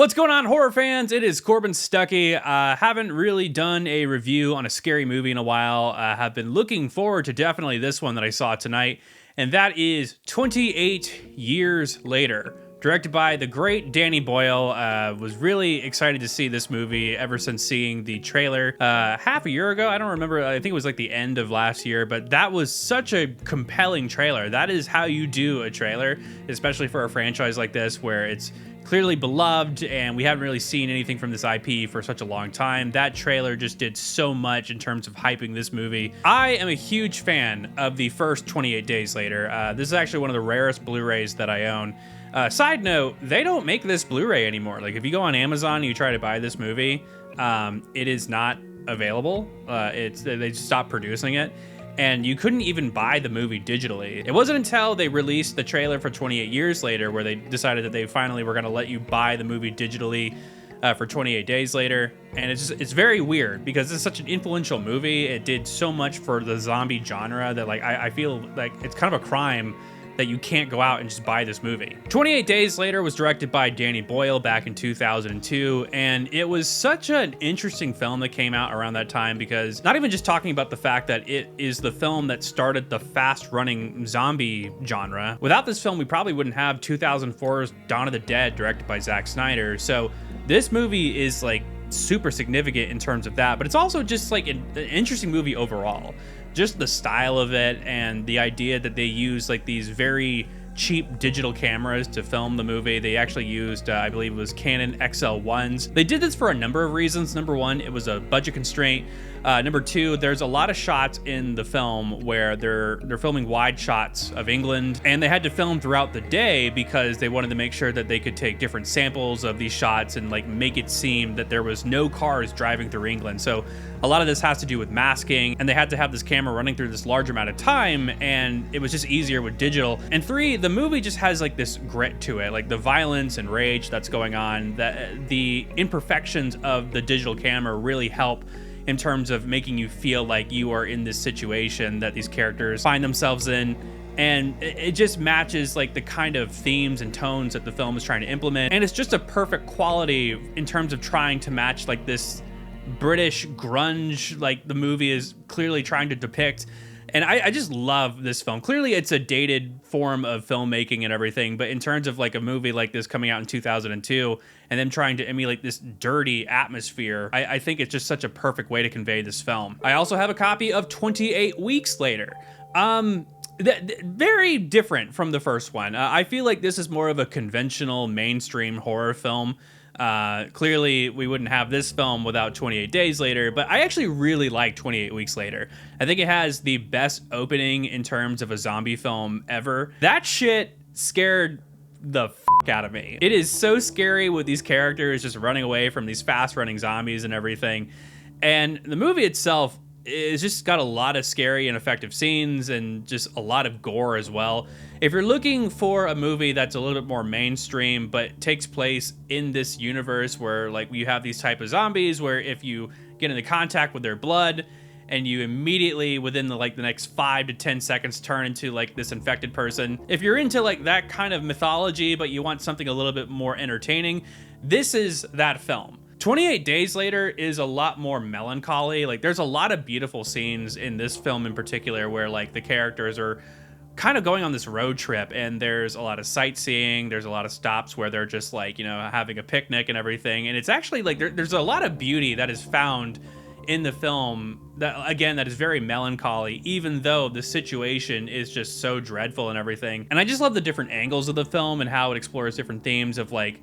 What's going on, horror fans? It is Corbin Stuckey. Haven't really done a review on a scary movie in a while. Have been looking forward to definitely this one that I saw tonight, and that is 28 Years Later. Directed by the great Danny Boyle. Was really excited to see this movie ever since seeing the trailer half a year ago. I don't remember. I think it was like the end of last year, but that was such a compelling trailer. That is how you do a trailer, especially for a franchise like this where it's clearly beloved and we haven't really seen anything from this IP for such a long time. That trailer just did so much in terms of hyping this movie. I am a huge fan of the first 28 Days Later. This is actually one of the rarest Blu-rays that I own. Side note, they don't make this Blu-ray anymore. Like if you go on Amazon and you try to buy this movie, it is not available. They just stopped producing it. And you couldn't even buy the movie digitally. It wasn't until they released the trailer for 28 Years Later where they decided that they finally were gonna let you buy the movie digitally for 28 Days Later. And it's very weird because it's such an influential movie. It did so much for the zombie genre that like I feel like it's kind of a crime that you can't go out and just buy this movie. 28 Days Later was directed by Danny Boyle back in 2002, and it was such an interesting film that came out around that time because not even just talking about the fact that it is the film that started the fast-running zombie genre. Without this film, we probably wouldn't have 2004's Dawn of the Dead directed by Zack Snyder. So this movie is like super significant in terms of that, but it's also just like an interesting movie overall. Just the style of it and the idea that they use like these very cheap digital cameras to film the movie. They actually used, I believe it was Canon XL1s. They did this for a number of reasons. Number one, it was a budget constraint. Number two, there's a lot of shots in the film where they're filming wide shots of England, and they had to film throughout the day because they wanted to make sure that they could take different samples of these shots and like make it seem that there was no cars driving through England. So a lot of this has to do with masking, and they had to have this camera running through this large amount of time, and it was just easier with digital. And three, the movie just has like this grit to it, like the violence and rage that's going on, that the imperfections of the digital camera really help in terms of making you feel like you are in this situation that these characters find themselves in. And it just matches like the kind of themes and tones that the film is trying to implement. And it's just a perfect quality in terms of trying to match like this British grunge like the movie is clearly trying to depict. And I just love this film. Clearly it's a dated form of filmmaking and everything, but in terms of like a movie like this coming out in 2002 and them trying to emulate this dirty atmosphere, I think it's just such a perfect way to convey this film. I also have a copy of 28 Weeks Later. Very different from the first one. I feel like this is more of a conventional mainstream horror film. Clearly we wouldn't have this film without 28 Days Later, but I actually really like 28 Weeks Later. I think it has the best opening in terms of a zombie film ever. That shit scared the out of me. It is so scary with these characters just running away from these fast running zombies and everything. And the movie itself is just got a lot of scary and effective scenes and just a lot of gore as well. If you're looking for a movie that's a little bit more mainstream but takes place in this universe where like you have these type of zombies where if you get into contact with their blood and you immediately within the next 5 to 10 seconds turn into like this infected person. If you're into like that kind of mythology but you want something a little bit more entertaining, this is that film. 28 Days Later is a lot more melancholy. Like there's a lot of beautiful scenes in this film in particular where like the characters are kind of going on this road trip and there's a lot of sightseeing. There's a lot of stops where they're just like, you know, having a picnic and everything. And it's actually like there's a lot of beauty that is found in the film that is very melancholy, even though the situation is just so dreadful and everything. And I just love the different angles of the film and how it explores different themes of like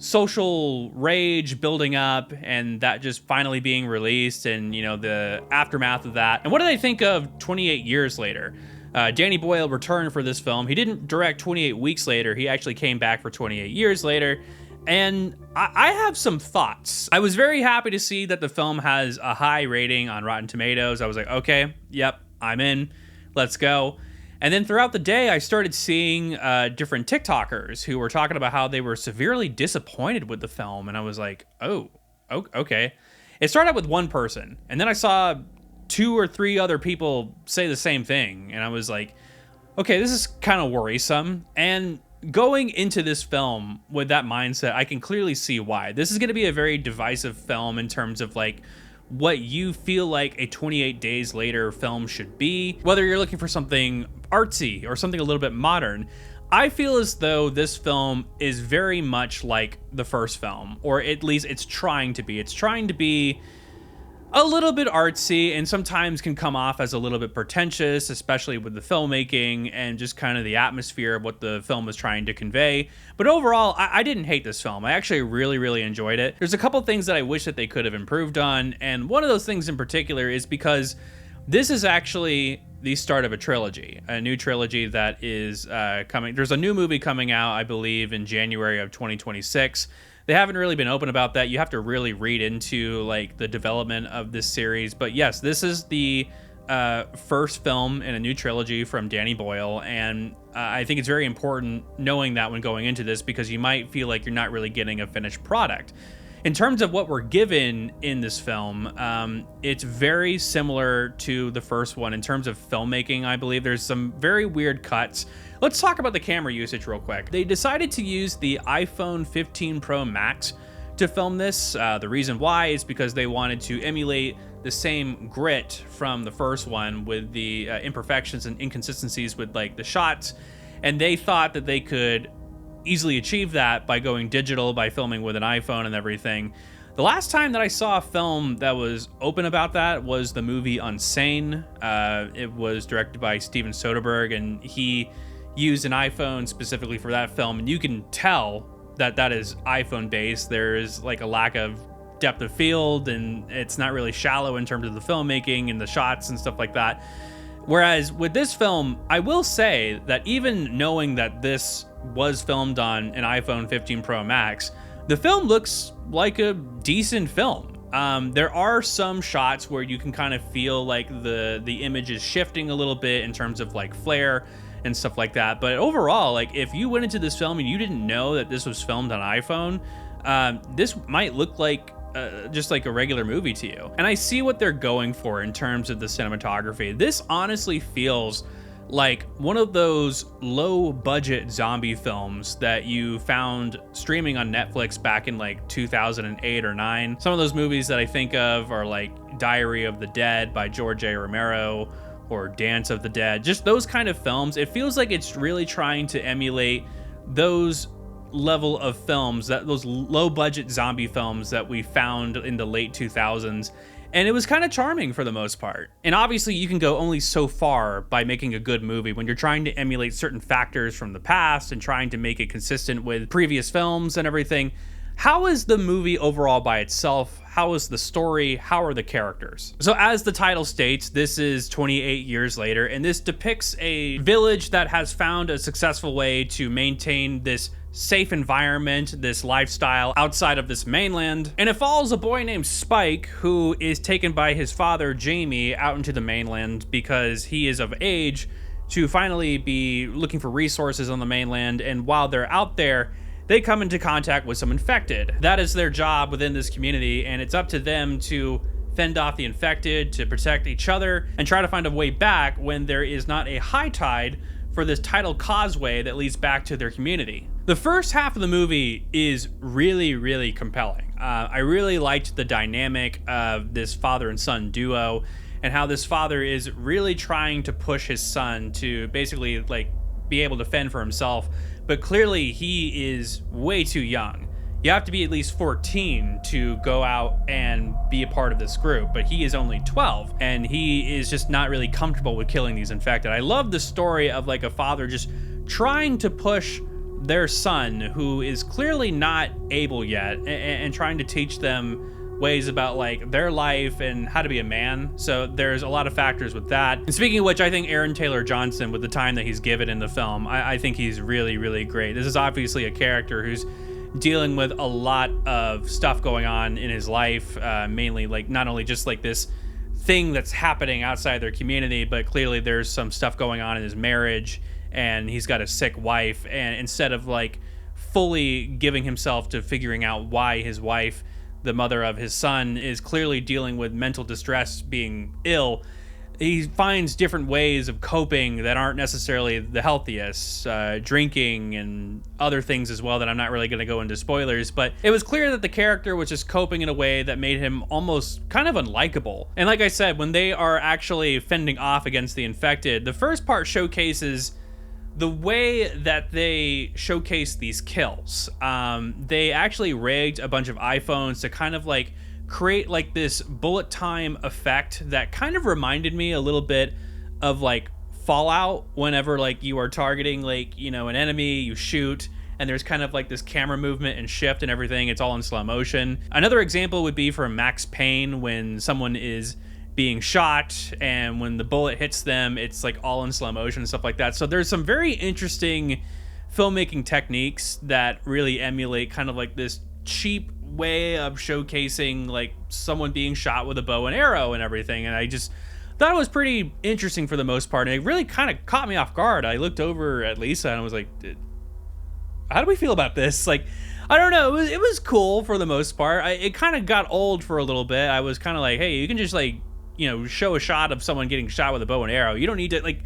social rage building up and that just finally being released and, you know, the aftermath of that. And what did I think of 28 Years Later? Danny Boyle returned for this film. He didn't direct 28 Weeks Later. He actually came back for 28 Years Later. And I have some thoughts. I was very happy to see that the film has a high rating on Rotten Tomatoes. I was like, okay, yep, I'm in. Let's go. And then throughout the day, I started seeing different TikTokers who were talking about how they were severely disappointed with the film. And I was like, oh, okay. It started out with one person. And then I saw 2 or 3 other people say the same thing. And I was like, okay, this is kind of worrisome. And going into this film with that mindset, I can clearly see why. This is going to be a very divisive film in terms of like what you feel like a 28 Days Later film should be, whether you're looking for something artsy or something a little bit modern. I feel as though this film is very much like the first film, or at least it's trying to be. It's trying to be a little bit artsy and sometimes can come off as a little bit pretentious, especially with the filmmaking and just kind of the atmosphere of what the film was trying to convey. But overall, I didn't hate this film. I actually really enjoyed it. There's a couple things that I wish that they could have improved on, and one of those things in particular is because this is actually the start of a new trilogy that is coming. There's a new movie coming out, I believe, in January of 2026. They haven't really been open about that. You have to really read into like the development of this series. But yes, this is the first film in a new trilogy from Danny Boyle. And I think it's very important knowing that when going into this, because you might feel like you're not really getting a finished product. In terms of what we're given in this film, it's very similar to the first one in terms of filmmaking. I believe there's some very weird cuts. Let's talk about the camera usage real quick. They decided to use the iPhone 15 Pro Max to film this. The reason why is because they wanted to emulate the same grit from the first one with the imperfections and inconsistencies with like the shots. And they thought that they could easily achieve that by going digital, by filming with an iPhone and everything. The last time that I saw a film that was open about that was the movie Unsane. It was directed by Steven Soderbergh, and he used an iPhone specifically for that film, and you can tell that that is iPhone based. There's like a lack of depth of field, and it's not really shallow in terms of the filmmaking and the shots and stuff like that. Whereas with this film, I will say that even knowing that this was filmed on an iPhone 15 Pro Max, the film looks like a decent film. There are some shots where you can kind of feel like the image is shifting a little bit in terms of like flare and stuff like that. But overall, like if you went into this film and you didn't know that this was filmed on iPhone, this might look like just like a regular movie to you. And I see what they're going for in terms of the cinematography. This honestly feels like one of those low budget zombie films that you found streaming on Netflix back in like 2008 or 9. Some of those movies that I think of are like Diary of the Dead by George A. Romero or Dance of the Dead. Just those kind of films. It feels like it's really trying to emulate those level of films, that those low budget zombie films that we found in the late 2000s. And it was kind of charming for the most part. And obviously you can go only so far by making a good movie when you're trying to emulate certain factors from the past and trying to make it consistent with previous films and everything. How is the movie overall by itself? How is the story? How are the characters? So as the title states, this is 28 years later, and this depicts a village that has found a successful way to maintain this safe environment, this lifestyle outside of this mainland. And it follows a boy named Spike, who is taken by his father, Jamie, out into the mainland because he is of age to finally be looking for resources on the mainland. And while they're out there, they come into contact with some infected. That is their job within this community, and it's up to them to fend off the infected, to protect each other, and try to find a way back when there is not a high tide for this tidal causeway that leads back to their community. The first half of the movie is really compelling. I really liked the dynamic of this father and son duo, and how this father is really trying to push his son to basically like be able to fend for himself, but clearly he is way too young. You have to be at least 14 to go out and be a part of this group, but he is only 12, and he is just not really comfortable with killing these infected. I love the story of like a father just trying to push their son, who is clearly not able yet, and trying to teach them ways about like their life and how to be a man. So there's a lot of factors with that. And speaking of which, I think Aaron Taylor Johnson, with the time that he's given in the film, I think he's really great. This is obviously a character who's dealing with a lot of stuff going on in his life, mainly like not only just like this thing that's happening outside their community, but clearly there's some stuff going on in his marriage, and he's got a sick wife, and instead of like fully giving himself to figuring out why his wife, the mother of his son, is clearly dealing with mental distress, being ill, he finds different ways of coping that aren't necessarily the healthiest, drinking and other things as well that I'm not really going to go into spoilers, but it was clear that the character was just coping in a way that made him almost kind of unlikable. And like I said, when they are actually fending off against the infected, the first part showcases the way that they showcase these kills. They actually rigged a bunch of iPhones to kind of like create like this bullet time effect that kind of reminded me a little bit of like Fallout. Whenever like you are targeting like, you know, an enemy, you shoot and there's kind of like this camera movement and shift and everything. It's all in slow motion. Another example would be from Max Payne, when someone is being shot and when the bullet hits them, it's like all in slow motion and stuff like that. So there's some very interesting filmmaking techniques that really emulate kind of like this cheap way of showcasing like someone being shot with a bow and arrow and everything. And I just thought it was pretty interesting for the most part. And it really kind of caught me off guard. I looked over at Lisa and I was like, how do we feel about this? Like, I don't know. It was cool for the most part. It kind of got old for a little bit. I was kind of like, hey, you can just like, you know, show a shot of someone getting shot with a bow and arrow. You don't need to like,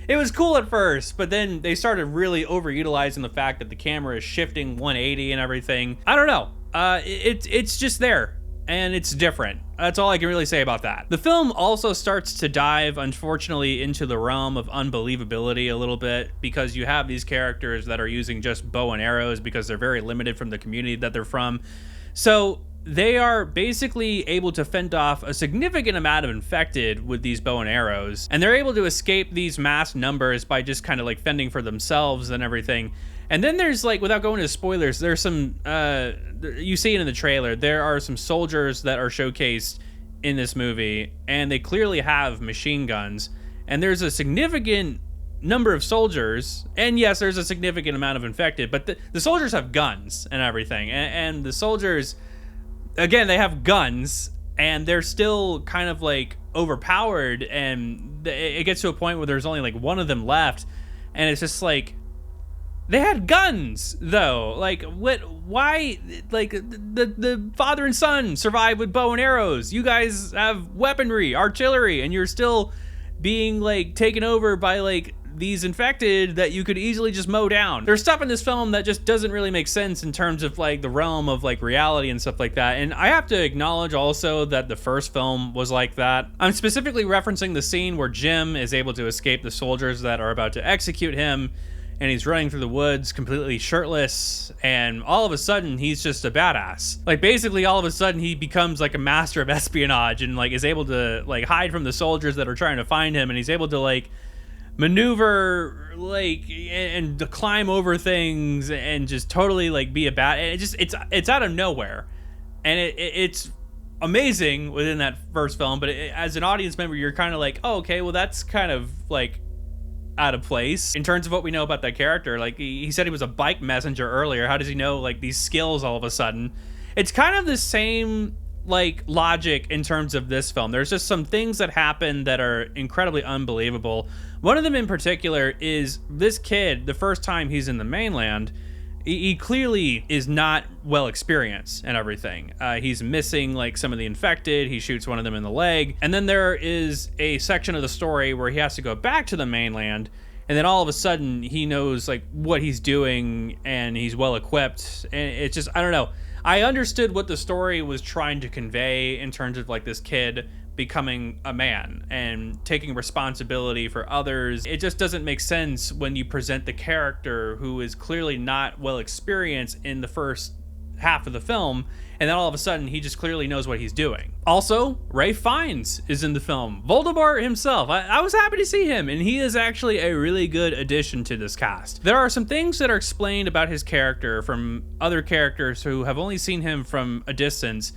it was cool at first, but then they started really overutilizing the fact that the camera is shifting 180 and everything. I don't know. It's just there, and it's different. That's all I can really say about that. The film also starts to dive, unfortunately, into the realm of unbelievability a little bit, because you have these characters that are using just bow and arrows because they're very limited from the community that they're from. So they are basically able to fend off a significant amount of infected with these bow and arrows, and they're able to escape these mass numbers by just kind of like fending for themselves and everything. And then there's like, without going into spoilers, there's some, you see it in the trailer, there are some soldiers that are showcased in this movie, and they clearly have machine guns. And there's a significant number of soldiers, and yes, there's a significant amount of infected, but the soldiers have guns and everything. And the soldiers, again, they have guns, and they're still kind of like overpowered, and it gets to a point where there's only like one of them left, and it's just like, they had guns though. Like, what? Why? Like, the father and son survive with bow and arrows. You guys have weaponry, artillery, and you're still being like taken over by like these infected that you could easily just mow down. There's stuff in this film that just doesn't really make sense in terms of like the realm of like reality and stuff like that. And I have to acknowledge also that the first film was like that. I'm specifically referencing the scene where Jim is able to escape the soldiers that are about to execute him, and he's running through the woods completely shirtless, and all of a sudden he's just a badass. Like, basically all of a sudden he becomes like a master of espionage and like is able to like hide from the soldiers that are trying to find him, and he's able to like maneuver like and to climb over things and just totally like be a it's out of nowhere. And it's amazing within that first film, but as an audience member, you're kind of like, oh, okay, well, that's kind of like out of place in terms of what we know about that character. Like, he said he was a bike messenger earlier. How does he know like these skills all of a sudden? It's kind of the same like logic in terms of this film. There's just some things that happen that are incredibly unbelievable. One of them in particular is this kid, the first time he's in the mainland, he clearly is not well experienced and everything. He's missing like some of the infected. He shoots one of them in the leg. And then there is a section of the story where he has to go back to the mainland. And then all of a sudden he knows like what he's doing and he's well equipped. And it's just, I don't know. I understood what the story was trying to convey in terms of like this kid becoming a man and taking responsibility for others. It just doesn't make sense when you present the character who is clearly not well experienced in the first half of the film, and then all of a sudden he just clearly knows what he's doing. Also, Ralph Fiennes is in the film. Voldemort himself. I was happy to see him, and he is actually a really good addition to this cast. There are some things that are explained about his character from other characters who have only seen him from a distance,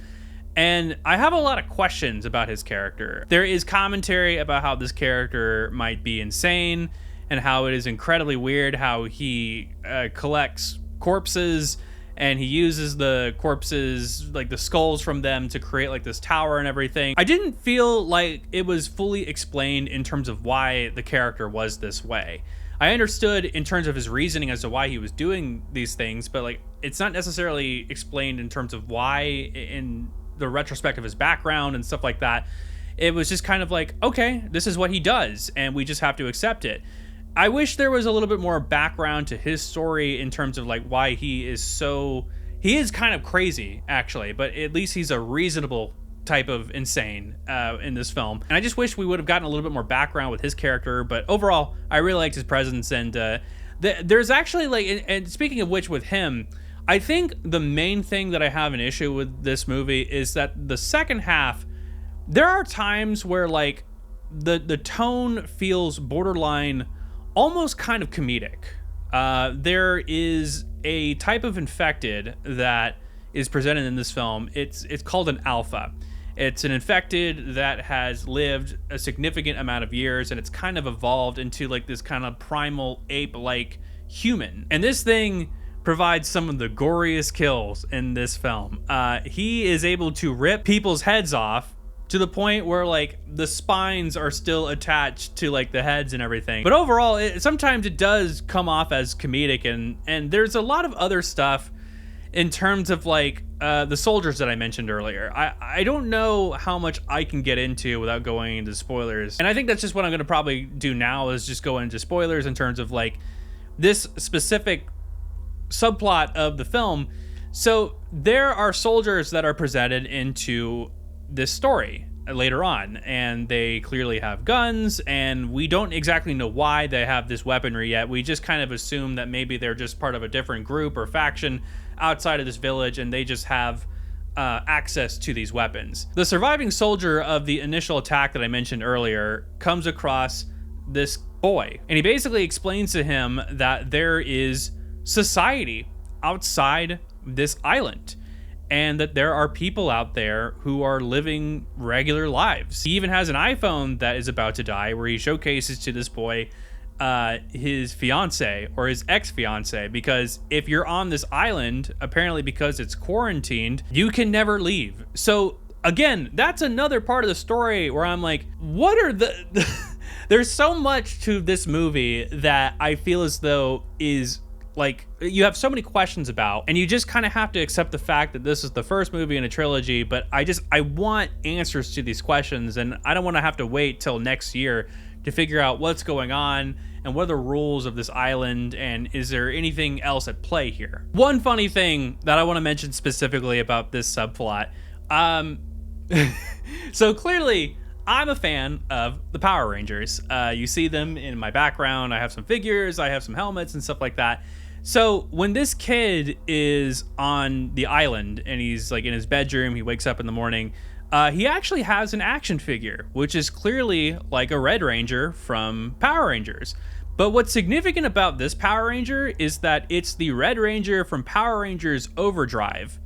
and I have a lot of questions about his character. There is commentary about how this character might be insane and how it is incredibly weird how he collects corpses and he uses the corpses, like the skulls from them, to create like this tower and everything. I didn't feel like it was fully explained in terms of why the character was this way. I understood in terms of his reasoning as to why he was doing these things, but like it's not necessarily explained in terms of why in the retrospect of his background and stuff like that. It was just kind of like, okay, this is what he does, and we just have to accept it. I wish there was a little bit more background to his story in terms of like why he is kind of crazy actually, but at least he's a reasonable type of insane in this film. And I just wish we would have gotten a little bit more background with his character, but overall I really liked his presence. And there's actually like, and speaking of which, with him, I think the main thing that I have an issue with this movie is that the second half, there are times where like the tone feels borderline almost kind of comedic. There is a type of infected that is presented in this film. It's called an alpha. It's an infected that has lived a significant amount of years, and it's kind of evolved into like this kind of primal ape-like human. And this thing provides some of the goriest kills in this film. He is able to rip people's heads off to the point where like the spines are still attached to like the heads and everything. But overall, sometimes it does come off as comedic, and there's a lot of other stuff in terms of like the soldiers that I mentioned earlier. I don't know how much I can get into without going into spoilers. And I think that's just what I'm gonna probably do now, is just go into spoilers in terms of like this specific subplot of the film. So there are soldiers that are presented into this story later on, and they clearly have guns, and we don't exactly know why they have this weaponry yet. We just kind of assume that maybe they're just part of a different group or faction outside of this village, and they just have access to these weapons. The surviving soldier of the initial attack that I mentioned earlier comes across this boy, and he basically explains to him that there is society outside this island, and that there are people out there who are living regular lives. He even has an iPhone that is about to die, where he showcases to this boy his fiance or his ex-fiance, because if you're on this island, apparently because it's quarantined, you can never leave. So again, that's another part of the story where I'm like, what are the there's so much to this movie that I feel as though is like, you have so many questions about, and you just kind of have to accept the fact that this is the first movie in a trilogy. But I want answers to these questions, and I don't want to have to wait till next year to figure out what's going on and what are the rules of this island, and is there anything else at play here. One funny thing that I want to mention specifically about this subplot, so clearly I'm a fan of the Power Rangers. You see them in my background. I have some figures, I have some helmets and stuff like that. So when this kid is on the island and he's like in his bedroom, he wakes up in the morning, he actually has an action figure, which is clearly like a Red Ranger from Power Rangers. But what's significant about this Power Ranger is that it's the Red Ranger from Power Rangers Overdrive.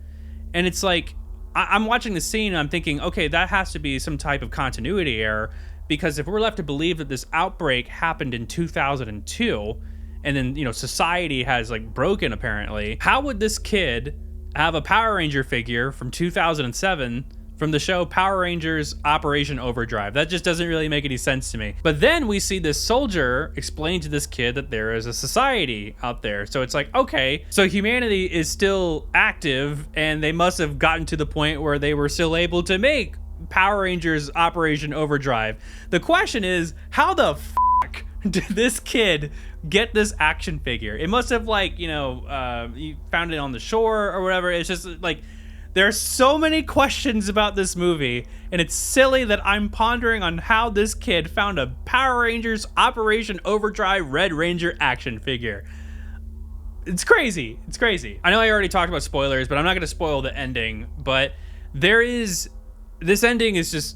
And it's like, I'm watching the scene and I'm thinking, okay, that has to be some type of continuity error, because if we're left to believe that this outbreak happened in 2002, and then, you know, society has like broken apparently, how would this kid have a Power Ranger figure from 2007 from the show Power Rangers Operation Overdrive? That just doesn't really make any sense to me. But then we see this soldier explain to this kid that there is a society out there. So it's like, okay, so humanity is still active, and they must have gotten to the point where they were still able to make Power Rangers Operation Overdrive. The question is, how the fuck did this kid get this action figure? It must have, like, you know, you found it on the shore or whatever. It's just like, there's so many questions about this movie, and it's silly that I'm pondering on how this kid found a Power Rangers Operation Overdrive Red Ranger action figure. It's crazy. It's crazy. I know I already talked about spoilers, but I'm not going to spoil the ending. But this ending is just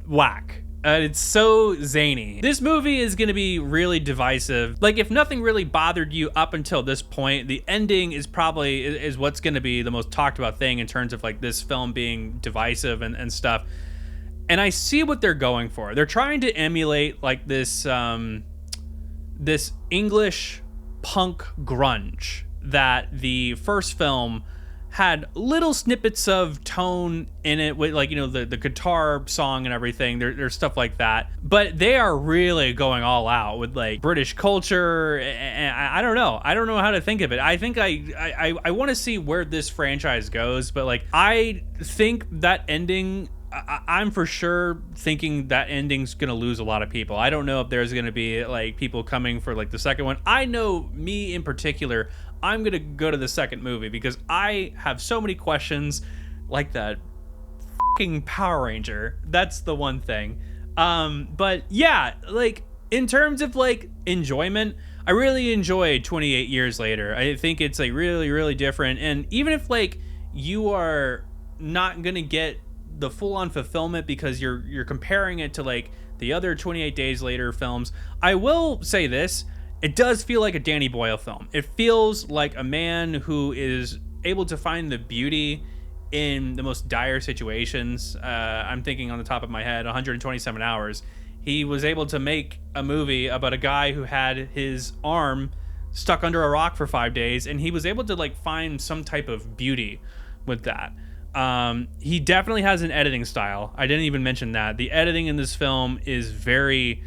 whack. It's so zany. This movie is going to be really divisive. Like, if nothing really bothered you up until this point, the ending is probably is what's going to be the most talked about thing in terms of like this film being divisive and stuff. And I see what they're going for. They're trying to emulate like this this English punk grunge that the first film had little snippets of tone in it with, like, you know, the guitar song and everything. There's stuff like that, but they are really going all out with like British culture, and I don't know how to think of it. I think I want to see where this franchise goes, but like, I think that ending I'm for sure thinking that ending's gonna lose a lot of people. I don't know if there's gonna be like people coming for like the second one. I know me in particular, I'm gonna go to the second movie because I have so many questions, like that fucking Power Ranger. That's the one thing. But yeah, like in terms of like enjoyment, I really enjoyed 28 Years Later. I think it's like really, really different. And even if like you are not gonna get the full-on fulfillment because you're comparing it to like the other 28 Days Later films, I will say this: it does feel like a Danny Boyle film. It feels like a man who is able to find the beauty in the most dire situations. I'm thinking on the top of my head, 127 Hours. He was able to make a movie about a guy who had his arm stuck under a rock for 5 days, and he was able to like find some type of beauty with that. He definitely has an editing style. I didn't even mention that. The editing in this film is very,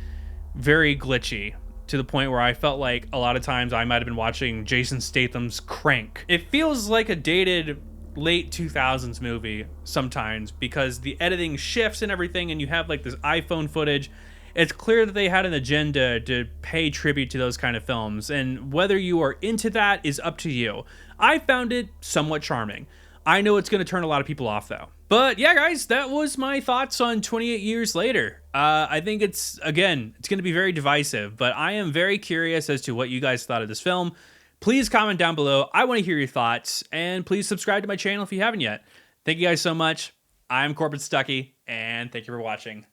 very glitchy, to the point where I felt like a lot of times I might have been watching Jason Statham's Crank. It feels like a dated late 2000s movie sometimes because the editing shifts and everything, and you have like this iPhone footage. It's clear that they had an agenda to pay tribute to those kind of films, and whether you are into that is up to you. I found it somewhat charming. I know it's going to turn a lot of people off though. But yeah, guys, that was my thoughts on 28 Years Later. I think it's going to be very divisive, but I am very curious as to what you guys thought of this film. Please comment down below. I want to hear your thoughts, and please subscribe to my channel if you haven't yet. Thank you guys so much. I'm Corbin Stuckey, and thank you for watching.